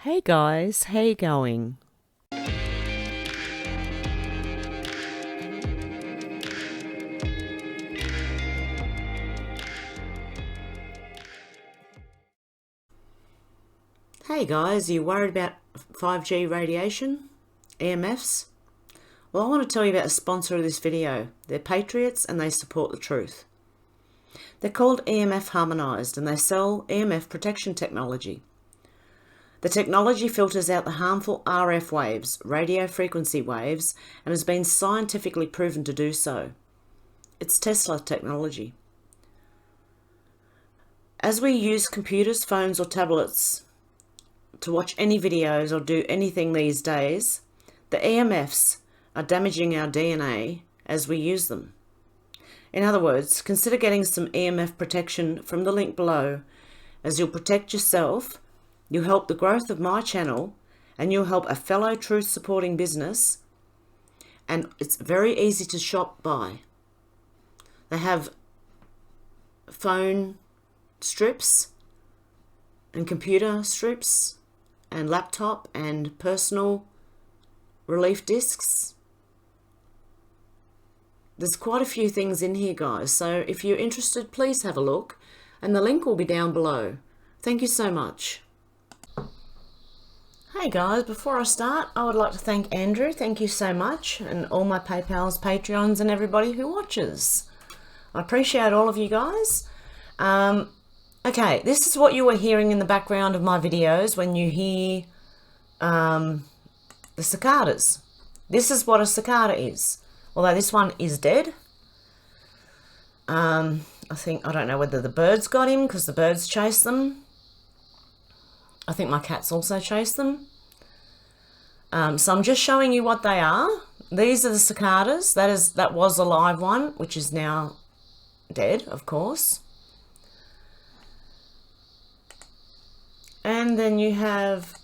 Hey guys, how you going? Hey guys, are you worried about 5G radiation? EMFs? Well, I want to tell you about the sponsor of this video. They're patriots and they support the truth. They're called EMF Harmonised and they sell EMF protection technology. The technology filters out the harmful RF waves, radio frequency waves, and has been scientifically proven to do so. It's Tesla technology. As we use computers, phones or tablets to watch any videos or do anything these days, the EMFs are damaging our DNA as we use them. In other words, consider getting some EMF protection from the link below, as you'll protect yourself, you'll help the growth of my channel, and you'll help a fellow truth supporting business, and it's very easy to shop by. They have phone strips and computer strips and laptop and personal relief discs. There's quite a few things in here, guys, so if you're interested, please have a look, and the link will be down below. Thank you so much. Hey guys, before I start, I would like to thank Andrew. Thank you so much, and all my PayPals, Patreons, and everybody who watches. I appreciate all of you guys. Okay, this is what you were hearing in the background of my videos when you hear the cicadas. This is what a cicada is. Although this one is dead. I don't know whether the birds got him because the birds chased them. I think my cats also chased them. So I'm just showing you what they are. These are the cicadas. That was a live one, which is now dead, of course. And then you have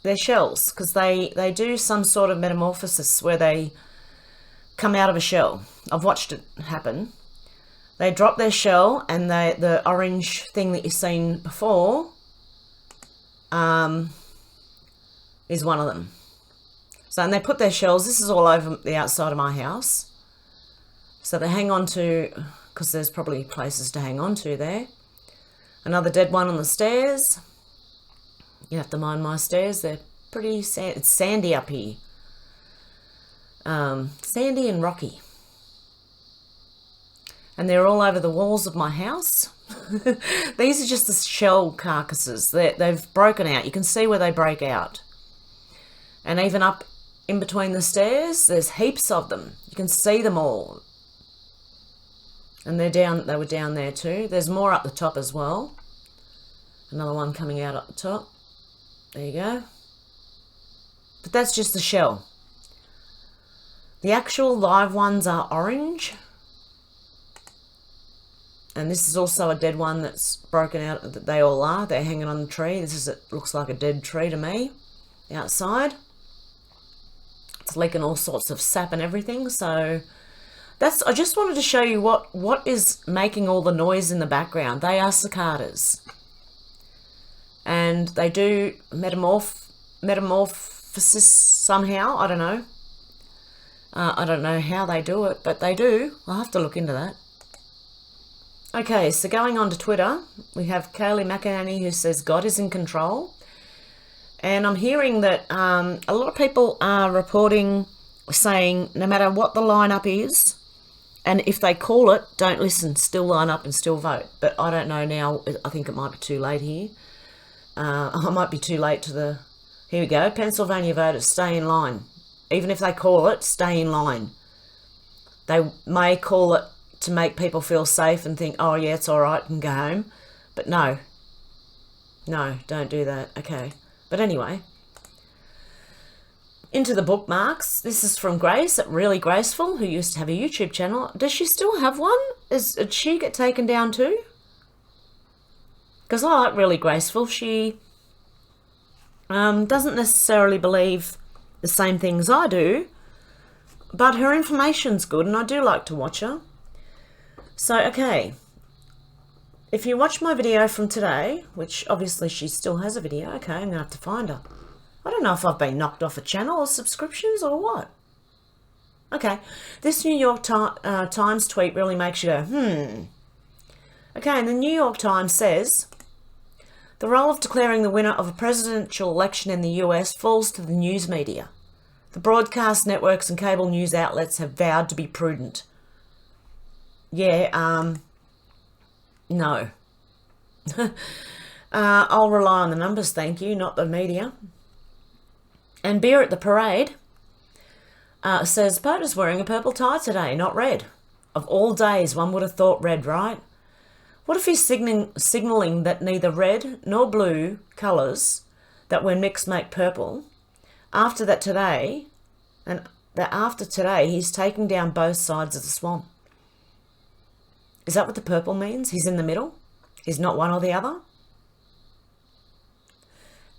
their shells, because they do some sort of metamorphosis where they come out of a shell. I've watched it happen. They drop their shell, and the orange thing that you've seen before is one of them. So, and they put their shells, this is all over the outside of my house. So they hang on to, because there's probably places to hang on to there. Another dead one on the stairs. You have to mind my stairs, they're pretty it's sandy up here. Sandy and rocky. And they're all over the walls of my house. These are just the shell carcasses. They've broken out. You can see where they break out. And even up in between the stairs, there's heaps of them. You can see them all. And they were down there too. There's more up the top as well. Another one coming out up the top. There you go. But that's just the shell. The actual live ones are orange. And this is also a dead one that's broken out. They all are. They're hanging on the tree. It looks like a dead tree to me. Outside. It's leaking all sorts of sap and everything. So I just wanted to show you what is making all the noise in the background. They are cicadas. And they do metamorphosis somehow. I don't know. I don't know how they do it, but they do. I'll have to look into that. Okay, so going on to Twitter, we have Kaylee McEnany who says God is in control. And I'm hearing that a lot of people are reporting, saying no matter what the lineup is, and if they call it, don't listen, still line up and still vote. But I don't know now. I think it might be too late here. I might be too late to the... Here we go. Pennsylvania voters, stay in line. Even if they call it, stay in line. They may call it to make people feel safe and think, oh yeah, it's all right, and go home. But no. No, don't do that. Okay. But anyway. Into the bookmarks. This is from Grace at Really Graceful, who used to have a YouTube channel. Does she still have one? Did she get taken down too? Because I like Really Graceful. She doesn't necessarily believe the same things I do, but her information's good and I do like to watch her. So, okay. if you watch my video from today, which obviously she still has a video, okay, I'm going to have to find her. I don't know if I've been knocked off a channel or subscriptions or what. Okay, this New York Times tweet really makes you go, Okay, and the New York Times says, the role of declaring the winner of a presidential election in the US falls to the news media. The broadcast networks and cable news outlets have vowed to be prudent. Yeah, no. I'll rely on the numbers, thank you, not the media. And Beer at the Parade says, Pota's wearing a purple tie today, not red. Of all days, one would have thought red, right? What if he's signalling that neither red nor blue colours that when mixed make purple, after today he's taking down both sides of the swamp? Is that what the purple means? He's in the middle? He's not one or the other?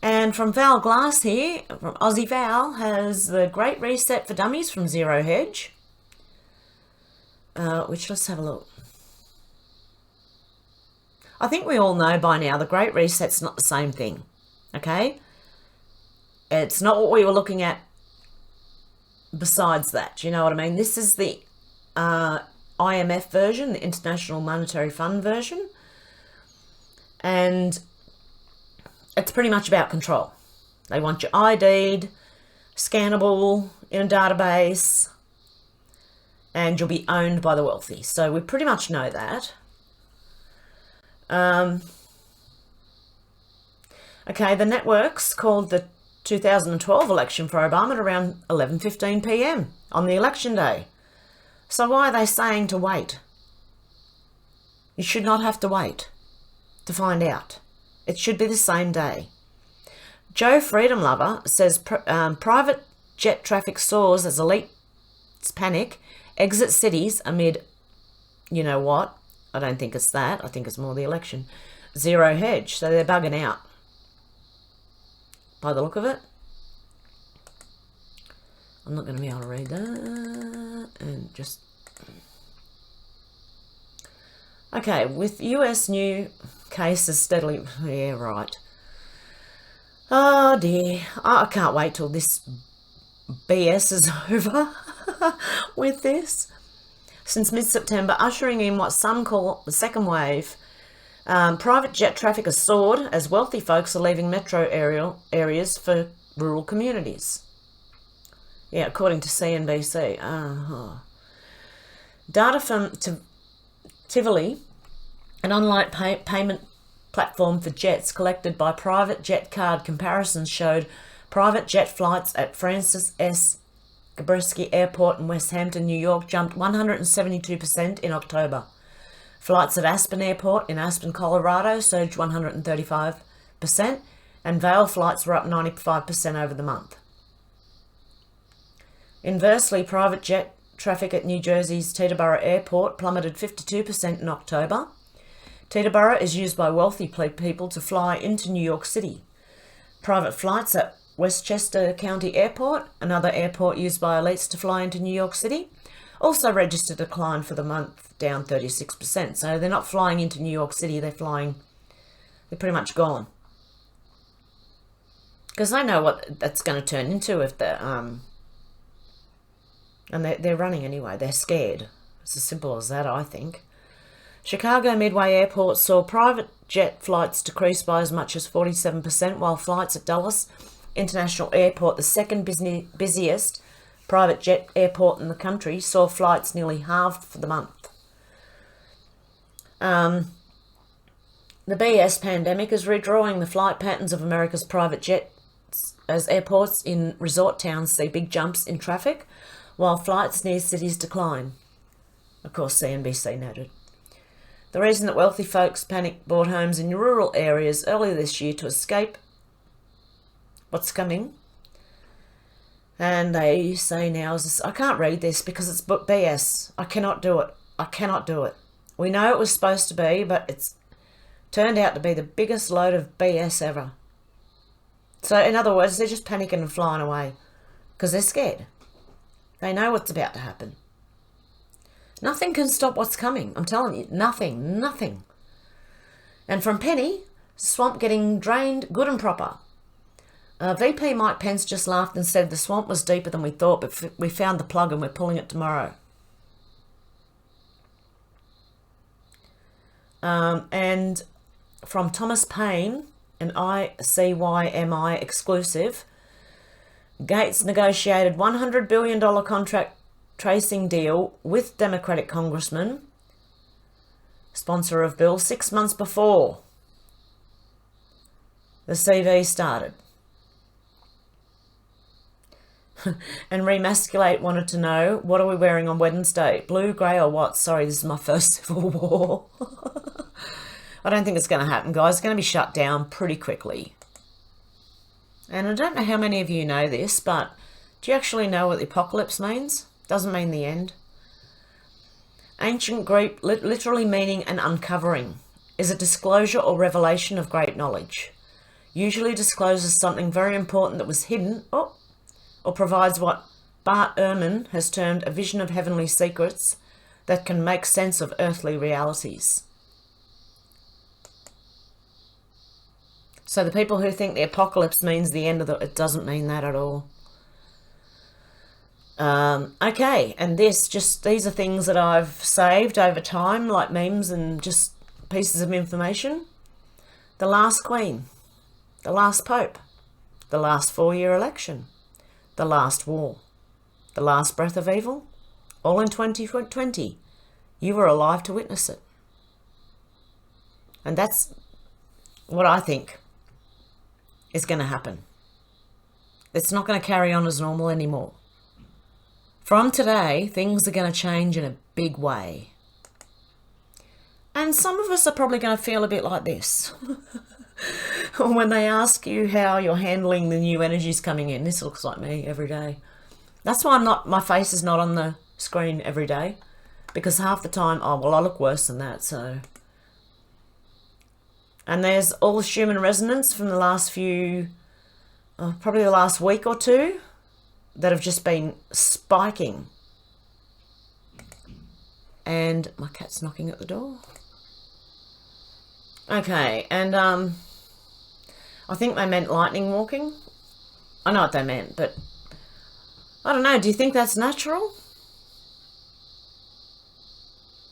And from Val Glass here, from Aussie Val, has the Great Reset for Dummies from Zero Hedge. Which, let's have a look. I think we all know by now the Great Reset's not the same thing, okay? It's not what we were looking at besides that, you know what I mean? This is the IMF version, the International Monetary Fund version, and it's pretty much about control. They want you ID'd, scannable, in a database, and you'll be owned by the wealthy. So we pretty much know that. Okay, the networks called the 2012 election for Obama at around 11:15 p.m. on the election day. So why are they saying to wait? You should not have to wait to find out. It should be the same day. Joe Freedom Lover says private jet traffic soars as elites panic, exit cities amid, you know what? I don't think it's that. I think it's more the election. Zero hedge. So they're bugging out by the look of it. I'm not going to be able to read that. And just... Okay, with US new cases steadily... Yeah, right. Oh dear. I can't wait till this BS is over with this. Since mid-September, ushering in what some call the second wave, private jet traffic has soared as wealthy folks are leaving metro areas for rural communities. Yeah, according to CNBC. Data from Tivoli, an online payment platform for jets collected by private jet card comparisons, showed private jet flights at Francis S. Gabreski Airport in West Hampton, New York, jumped 172% in October. Flights at Aspen Airport in Aspen, Colorado surged 135%, and Vail flights were up 95% over the month. Inversely, private jet traffic at New Jersey's Teterboro Airport plummeted 52% in October. Teterboro is used by wealthy people to fly into New York City. Private flights at Westchester County Airport, another airport used by elites to fly into New York City, also registered a decline for the month, down 36%. So they're not flying into New York City, they're pretty much gone. Because they know what that's going to turn into if they're, and they're running anyway, they're scared. It's as simple as that, I think. Chicago Midway Airport saw private jet flights decrease by as much as 47%, while flights at Dulles International Airport, the second busiest private jet airport in the country, saw flights nearly halved for the month. The BS pandemic is redrawing the flight patterns of America's private jets as airports in resort towns see big jumps in traffic, while flights near cities decline. Of course, CNBC noted. The reason that wealthy folks panic bought homes in rural areas earlier this year to escape what's coming. And they say now, I can't read this because it's BS. I cannot do it. I cannot do it. We know it was supposed to be, but it's turned out to be the biggest load of BS ever. So in other words, they're just panicking and flying away because they're scared. They know what's about to happen. Nothing can stop what's coming. I'm telling you, nothing. And from Penny, swamp getting drained good and proper. VP Mike Pence just laughed and said the swamp was deeper than we thought, but we found the plug and we're pulling it tomorrow. And from Thomas Payne, an ICYMI exclusive, Gates negotiated $100 billion contract tracing deal with Democratic congressman, sponsor of bill, 6 months before the CV started. And Remasculate wanted to know, what are we wearing on Wednesday? Blue, grey or what? Sorry, this is my first Civil War. I don't think it's going to happen, guys. It's going to be shut down pretty quickly. And I don't know how many of you know this, but do you actually know what the apocalypse means? Doesn't mean the end. Ancient Greek, literally meaning an uncovering, is a disclosure or revelation of great knowledge. Usually discloses something very important that was hidden, or provides what Bart Ehrman has termed a vision of heavenly secrets that can make sense of earthly realities. So the people who think the apocalypse means the end of it doesn't mean that at all. Okay, and these are things that I've saved over time, like memes and just pieces of information. The last Queen, the last Pope, the last 4-year election, the last war, the last breath of evil, all in 2020. You were alive to witness it. And that's what I think is going to happen. It's not going to carry on as normal anymore. From today, things are going to change in a big way. And some of us are probably going to feel a bit like this. When they ask you how you're handling the new energies coming in, this looks like me every day. That's why my face is not on the screen every day. Because half the time, I look worse than that, so. And there's all the human resonance from the last few, probably the last week or two, that have just been spiking. And my cat's knocking at the door. Okay, and I think they meant lightning walking. I know what they meant, but I don't know. Do you think that's natural?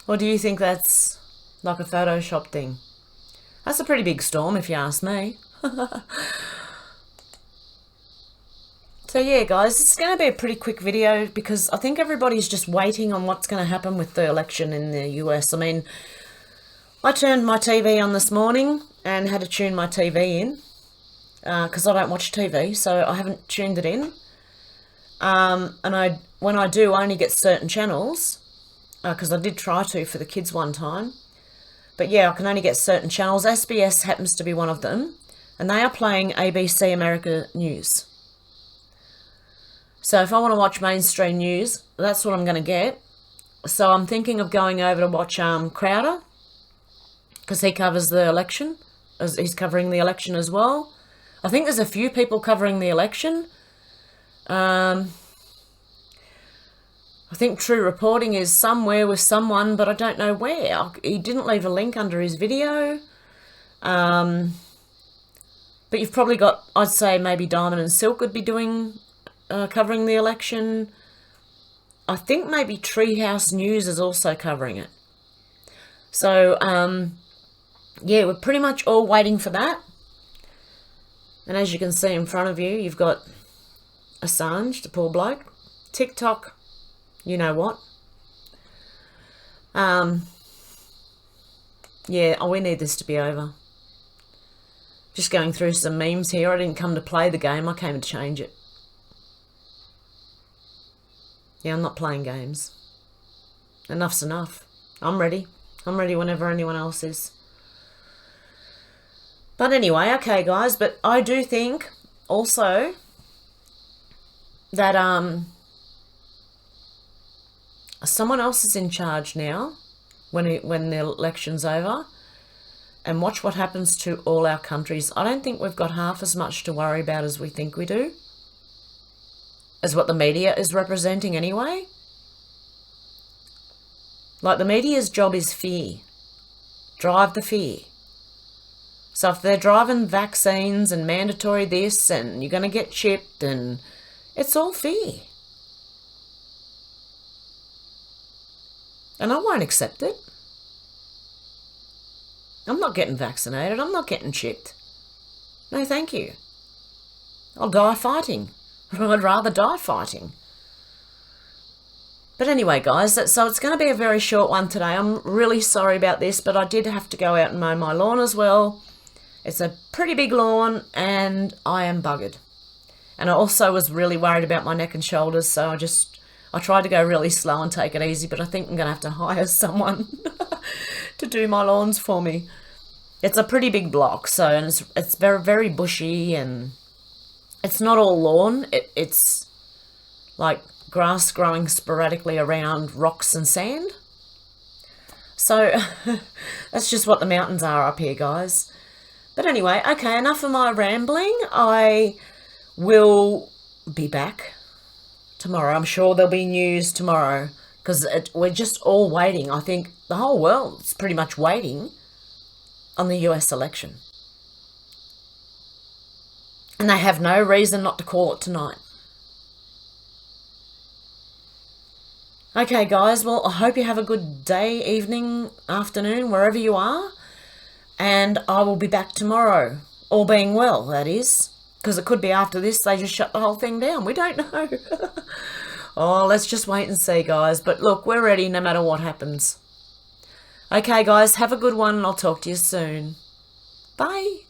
Or do you think that's like a Photoshop thing? That's a pretty big storm if you ask me. So yeah, guys, it's going to be a pretty quick video because I think everybody's just waiting on what's going to happen with the election in the US. I mean, I turned my TV on this morning and had to tune my TV in because I don't watch TV, so I haven't tuned it in. And when I do, I only get certain channels because I did try to for the kids one time. But yeah, I can only get certain channels. SBS happens to be one of them, and they are playing ABC America News. So if I want to watch mainstream news, that's what I'm going to get. So I'm thinking of going over to watch Crowder, because he covers the election. He's covering the election as well. I think there's a few people covering the election. I think True Reporting is somewhere with someone, but I don't know where. He didn't leave a link under his video. But you've probably got, I'd say maybe Diamond and Silk would be doing, covering the election. I think maybe Treehouse News is also covering it. So, yeah, we're pretty much all waiting for that. And as you can see in front of you, you've got Assange, the poor bloke. TikTok, you know what. Yeah, we need this to be over. Just going through some memes here. I didn't come to play the game. I came to change it. Yeah, I'm not playing games. Enough's enough. I'm ready. I'm ready whenever anyone else is. But anyway, okay, guys. But I do think also that someone else is in charge now when the election's over. And watch what happens to all our countries. I don't think we've got half as much to worry about as we think we do. As what the media is representing anyway. Like, the media's job is fear. Drive the fear. So if they're driving vaccines and mandatory this and you're going to get chipped, and it's all fear. And I won't accept it. I'm not getting vaccinated. I'm not getting chipped. No, thank you. I'll die fighting. I'd rather die fighting. But anyway, guys, so it's going to be a very short one today. I'm really sorry about this, but I did have to go out and mow my lawn as well. It's a pretty big lawn, and I am buggered. And I also was really worried about my neck and shoulders, so I tried to go really slow and take it easy, but I think I'm going to have to hire someone to do my lawns for me. It's a pretty big block, and it's very, very bushy, and it's not all lawn. It's like grass growing sporadically around rocks and sand. So that's just what the mountains are up here, guys. But anyway, okay, enough of my rambling. I will be back tomorrow. I'm sure there'll be news tomorrow, because we're just all waiting. I think the whole world's pretty much waiting on the US election. And they have no reason not to call it tonight. Okay, guys, well, I hope you have a good day, evening, afternoon, wherever you are. And I will be back tomorrow, all being well, that is. Because it could be after this, they just shut the whole thing down. We don't know. Oh, let's just wait and see, guys. But look, we're ready no matter what happens. Okay, guys, have a good one, and I'll talk to you soon. Bye.